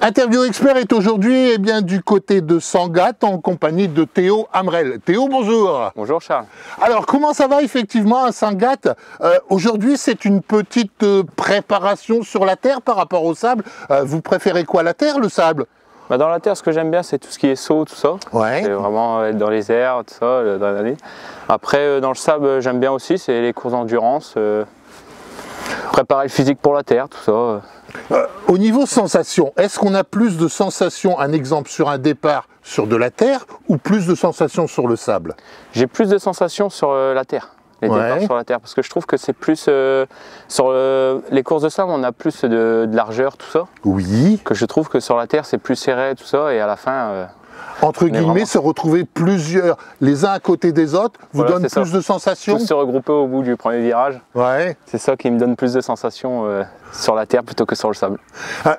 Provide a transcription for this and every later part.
Interview Expert est aujourd'hui du côté de Sangatte en compagnie de Théo Hamrel. Théo, bonjour. Bonjour Charles. Alors, comment ça va effectivement à Sangatte? Aujourd'hui, c'est une petite préparation sur la terre par rapport au sable. Vous préférez quoi, la terre, le sable? Dans la terre, ce que j'aime bien, c'est tout ce qui est saut, tout ça. Ouais. C'est vraiment être dans les airs, tout ça, dans la ligne. Après, dans le sable, j'aime bien aussi, c'est les courses d'endurance, préparer le physique pour la terre, tout ça. Au niveau sensation, est-ce qu'on a plus de sensations, un exemple sur un départ sur de la terre ou plus de sensations sur le sable? J'ai plus de sensations sur la terre, les départs sur la terre, parce que je trouve que c'est plus, sur les courses de sable, on a plus de largeur, tout ça. Oui. Que je trouve que sur la terre, c'est plus serré, tout ça, et à la fin... entre guillemets, vraiment... se retrouver plusieurs, les uns à côté des autres, vous donne plus de sensations? Tous se regrouper au bout du premier virage. Ouais. C'est ça qui me donne plus de sensations sur la terre plutôt que sur le sable.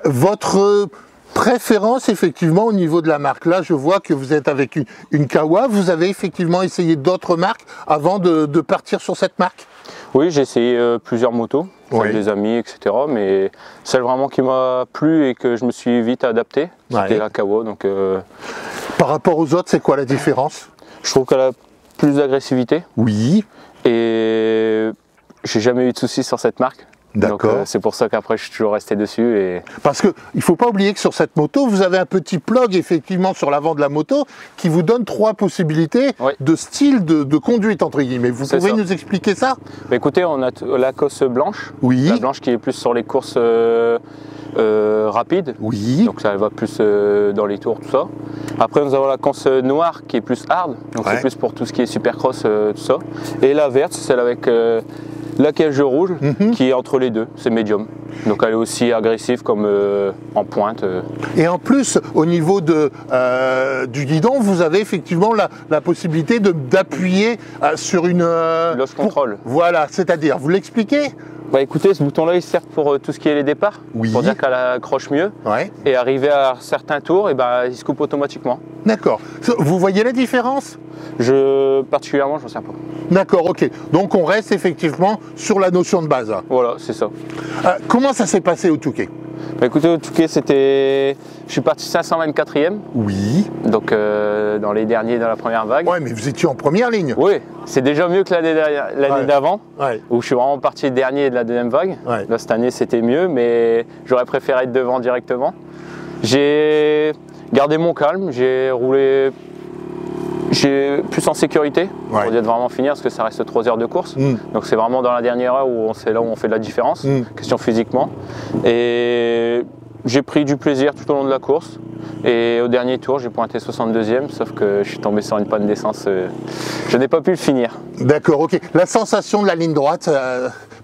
Votre préférence, effectivement, au niveau de la marque, là, je vois que vous êtes avec une Kawa. Vous avez effectivement essayé d'autres marques avant de partir sur cette marque? Oui, j'ai essayé plusieurs motos, avec des amis, etc. Mais celle vraiment qui m'a plu et que je me suis vite adapté, c'était la Kawa. Donc, par rapport aux autres, c'est quoi la différence? Je trouve qu'elle a plus d'agressivité. Oui. Et j'ai jamais eu de soucis sur cette marque. D'accord. C'est pour ça qu'après je suis toujours resté dessus. Et... Parce qu'il ne faut pas oublier que sur cette moto, vous avez un petit plug effectivement sur l'avant de la moto qui vous donne 3 possibilités de style de conduite entre guillemets. Vous pouvez nous expliquer ça? Écoutez, on a la cosse blanche. Oui. La blanche qui est plus sur les courses rapides. Oui. Donc ça va plus dans les tours, tout ça. Après nous avons la cosse noire qui est plus hard. Donc c'est plus pour tout ce qui est supercross, tout ça. Et la verte, c'est celle avec... la cage rouge qui est entre les deux, c'est médium. Donc elle est aussi agressive comme en pointe. Et en plus, au niveau du guidon, vous avez effectivement la possibilité d'appuyer sur une... Lost control. Voilà, c'est-à-dire, vous l'expliquez? Écoutez, ce bouton-là, il sert pour tout ce qui est les départs, pour dire qu'elle accroche mieux. Et arriver à certains tours, il se coupe automatiquement. D'accord. Vous voyez la différence? Particulièrement, je ne retiens pas. D'accord, ok. Donc on reste effectivement sur la notion de base. Voilà, c'est ça. Comment ça s'est passé au Touquet? Écoutez, au Touquet, je suis parti 524e. Oui. Donc dans les derniers, dans la première vague. Ouais, mais vous étiez en première ligne. Oui, c'est déjà mieux que l'année d'avant, où je suis vraiment parti dernier de la deuxième vague. Là, cette année, c'était mieux, mais j'aurais préféré être devant directement. J'ai gardé mon calme, j'ai roulé plus en sécurité pour dire de vraiment finir, parce que ça reste 3 heures de course. Donc c'est vraiment dans la dernière heure où c'est là où on fait de la différence, question physiquement. Et j'ai pris du plaisir tout au long de la course. Et au dernier tour, j'ai pointé 62e, sauf que je suis tombé sur une panne d'essence. Je n'ai pas pu le finir. D'accord, ok. La sensation de la ligne droite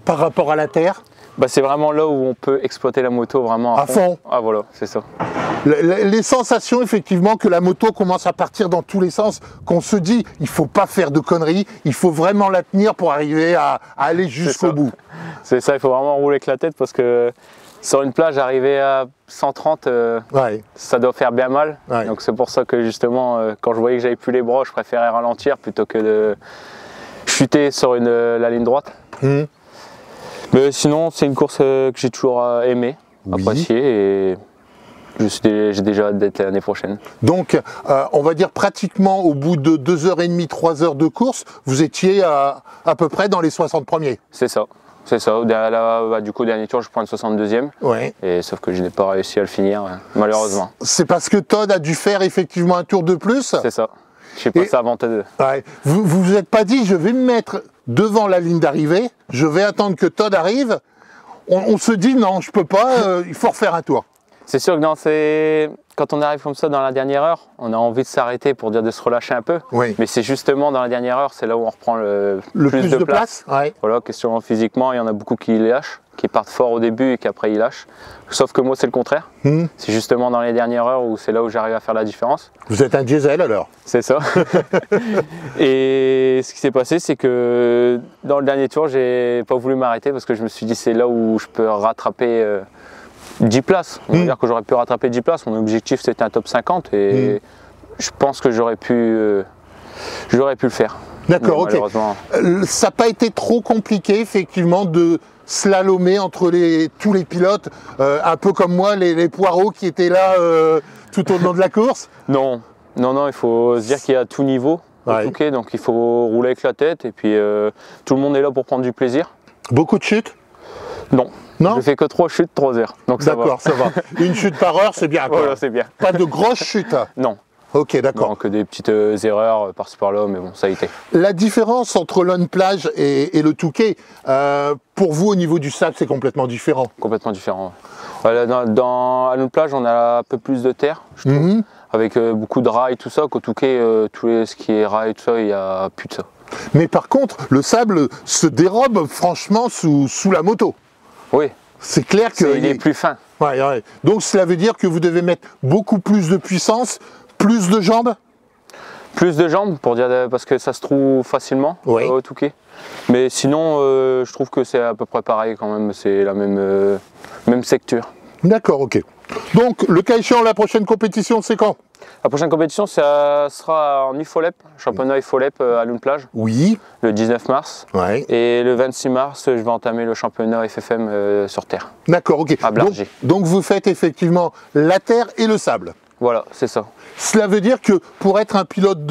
par rapport à la terre? C'est vraiment là où on peut exploiter la moto vraiment à fond. Ah voilà, c'est ça. Les sensations effectivement que la moto commence à partir dans tous les sens, qu'on se dit il ne faut pas faire de conneries, il faut vraiment la tenir pour arriver à aller jusqu'au bout. C'est ça, il faut vraiment rouler avec la tête parce que sur une plage, arriver à 130, ça doit faire bien mal. Donc c'est pour ça que justement, quand je voyais que j'avais plus les bras, je préférais ralentir plutôt que de chuter sur la ligne droite. Mais sinon, c'est une course que j'ai toujours aimé, apprécié, et j'ai déjà hâte d'être l'année prochaine. Donc, on va dire pratiquement au bout de 2h30, 3 heures de course, vous étiez à peu près dans les 60 premiers. C'est ça. C'est ça. Du coup, au dernier tour, je prends le 62e. Et sauf que je n'ai pas réussi à le finir, malheureusement. C'est parce que Todd a dû faire effectivement un tour de plus? C'est ça. Je suis passé avant Todd. Vous vous êtes pas dit, je vais me mettre devant la ligne d'arrivée, je vais attendre que Todd arrive. On se dit, non, je peux pas, il faut refaire un tour. C'est sûr que quand on arrive comme ça dans la dernière heure, on a envie de s'arrêter pour dire de se relâcher un peu. Mais c'est justement dans la dernière heure, c'est là où on reprend le plus de place. Voilà, question physiquement, il y en a beaucoup qui lâchent, qui partent fort au début et qu'après ils lâchent. Sauf que moi, c'est le contraire. C'est justement dans les dernières heures où c'est là où j'arrive à faire la différence. Vous êtes un diesel alors? C'est ça. Et ce qui s'est passé, c'est que dans le dernier tour, j'ai pas voulu m'arrêter parce que je me suis dit c'est là où je peux rattraper 10 places. On va dire que j'aurais pu rattraper 10 places. Mon objectif, c'était un top 50 et je pense que j'aurais pu le faire. D'accord, ok. Ça n'a pas été trop compliqué, effectivement, de slalomer entre tous les pilotes, un peu comme moi, les poireaux qui étaient là tout au long de la course? Non, il faut se dire qu'il y a tout niveau. Okay, donc il faut rouler avec la tête et puis tout le monde est là pour prendre du plaisir. Beaucoup de chutes? Non. Je fais que 3 chutes, 3 heures. D'accord, ça va. Une chute par heure, c'est bien. Voilà, c'est bien. Pas de grosses chutes? Non. Ok, d'accord. Que des petites erreurs par-ci par-là, mais bon, ça a été. La différence entre l'on plage et le Touquet, pour vous au niveau du sable, c'est complètement différent? Complètement différent. Ouais. À l'on plage, on a un peu plus de terre, je trouve. Avec beaucoup de rails, tout ça, qu'au Touquet, ce qui est rails, tout ça, il n'y a plus de ça. Mais par contre, le sable se dérobe franchement sous la moto. Oui. C'est clair qu'il est plus fin. Ouais. Donc cela veut dire que vous devez mettre beaucoup plus de puissance, plus de jambes? Plus de jambes, parce que ça se trouve facilement au Touquet. Mais sinon, je trouve que c'est à peu près pareil quand même, c'est la même secture. D'accord, ok. Donc, le cas échéant, la prochaine compétition, c'est quand? La prochaine compétition, ça sera en IFOLEP, championnat IFOLEP à l'Oun Plage. Oui. Le 19 mars. Ouais. Et le 26 mars, je vais entamer le championnat FFM sur terre. D'accord, ok. À Blargy. Donc, vous faites effectivement la terre et le sable. Voilà, c'est ça. Cela veut dire que pour être un pilote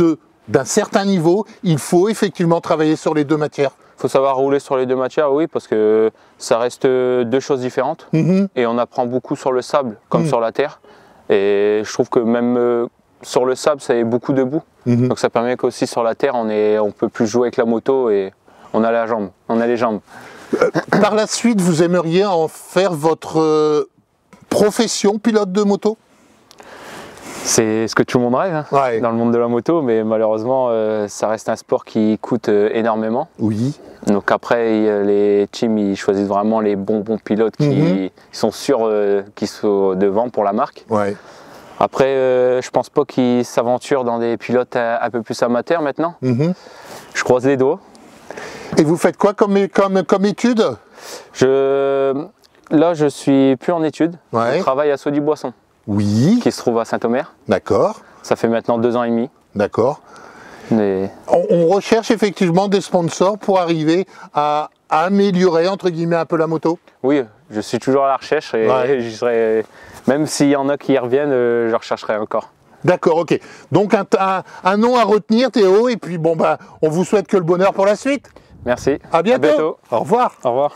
d'un certain niveau, il faut effectivement travailler sur les deux matières. Il faut savoir rouler sur les deux matières, oui, parce que ça reste deux choses différentes. Et on apprend beaucoup sur le sable, comme sur la terre. Et je trouve que même sur le sable, ça est beaucoup debout. Donc ça permet qu'aussi sur la terre, on peut plus jouer avec la moto et on a les jambes. Par la suite, vous aimeriez en faire votre profession, pilote de moto? C'est ce que tout le monde rêve dans le monde de la moto, mais malheureusement, ça reste un sport qui coûte énormément. Oui. Donc après, les teams, ils choisissent vraiment les bons pilotes qui sont sûrs qu'ils sont devant pour la marque. Ouais. Après, je pense pas qu'ils s'aventurent dans des pilotes un peu plus amateurs maintenant. Je croise les doigts. Et vous faites quoi comme étude? Là, je suis plus en études. Je travaille à Saudy-Boisson. Oui. Qui se trouve à Saint-Omer. D'accord. Ça fait maintenant 2 ans et demi. D'accord. Mais... On recherche effectivement des sponsors pour arriver à améliorer entre guillemets un peu la moto? Oui, je suis toujours à la recherche et même s'il y en a qui y reviennent, je rechercherai encore. D'accord, ok. Donc un nom à retenir, Théo, et puis bon on vous souhaite que le bonheur pour la suite. Merci. À bientôt. Au revoir. Au revoir.